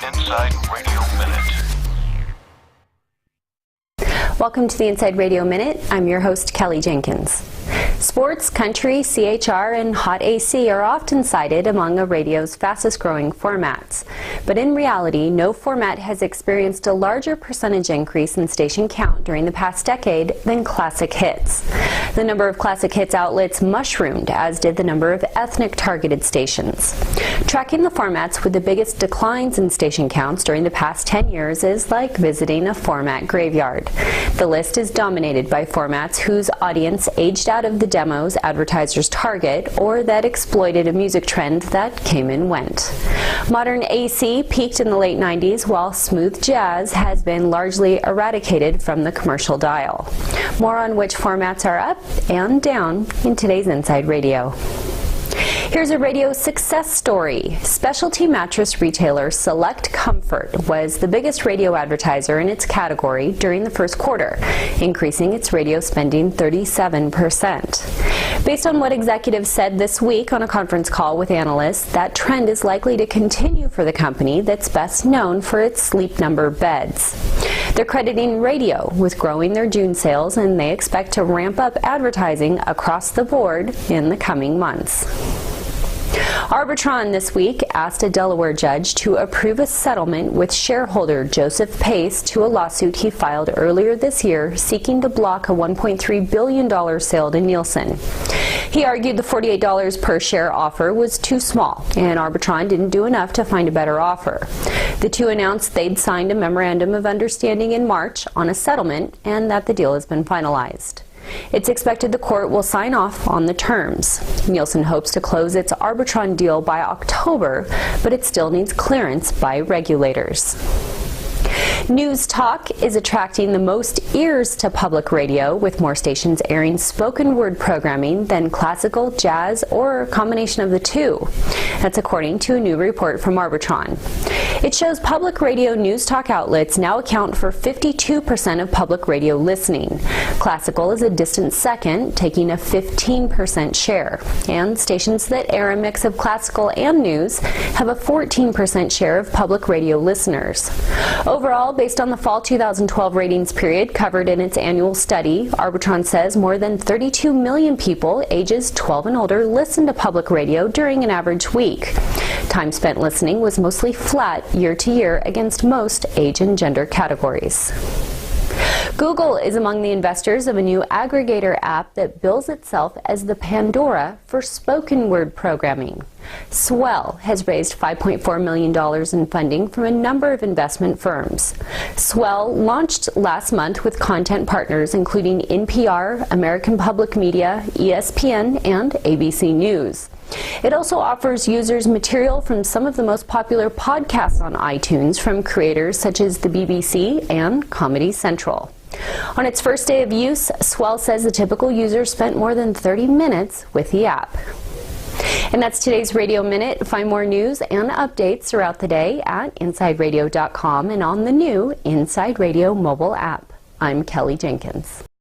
Inside Radio Minute. Welcome to the Inside Radio Minute. I'm your host, Kelly Jenkins. Sports, country, CHR, and hot AC are often cited among a radio's fastest growing formats. But in reality, no format has experienced a larger percentage increase in station count during the past decade than classic hits. The number of classic hits outlets mushroomed, as did the number of ethnic targeted stations. Tracking the formats with the biggest declines in station counts during the past 10 years is like visiting a format graveyard. The list is dominated by formats whose audience aged out of the demos advertisers target or that exploited a music trend that came and went. Modern AC peaked in the late 90s, while smooth jazz has been largely eradicated from the commercial dial. More on which formats are up and down in today's Inside Radio. Here's a radio success story. Specialty mattress retailer Select Comfort was the biggest radio advertiser in its category during the first quarter, increasing its radio spending 37%. Based on what executives said this week on a conference call with analysts, that trend is likely to continue for the company that's best known for its Sleep Number beds. They're crediting radio with growing their June sales, and they expect to ramp up advertising across the board in the coming months. Arbitron this week asked a Delaware judge to approve a settlement with shareholder Joseph Pace to a lawsuit he filed earlier this year seeking to block a $1.3 billion sale to Nielsen. He argued the $48 per share offer was too small, and Arbitron didn't do enough to find a better offer. The two announced they'd signed a memorandum of understanding in March on a settlement and that the deal has been finalized. It's expected the court will sign off on the terms. Nielsen hopes to close its Arbitron deal by October, but it still needs clearance by regulators. News Talk is attracting the most ears to public radio, with more stations airing spoken word programming than classical, jazz, or a combination of the two. That's according to a new report from Arbitron. It shows public radio news talk outlets now account for 52% of public radio listening. Classical is a distant second, taking a 15% share. And stations that air a mix of classical and news have a 14% share of public radio listeners. Overall, based on the fall 2012 ratings period covered in its annual study, Arbitron says more than 32 million people ages 12 and older listen to public radio during an average week. Time spent listening was mostly flat year to year against most age and gender categories. Google is among the investors of a new aggregator app that bills itself as the Pandora for spoken word programming. Swell has raised $5.4 million in funding from a number of investment firms. Swell launched last month with content partners including NPR, American Public Media, ESPN, and ABC News. It also offers users material from some of the most popular podcasts on iTunes from creators such as the BBC and Comedy Central. On its first day of use, Swell says the typical user spent more than 30 minutes with the app. And that's today's Radio Minute. Find more news and updates throughout the day at InsideRadio.com and on the new Inside Radio mobile app. I'm Kelly Jenkins.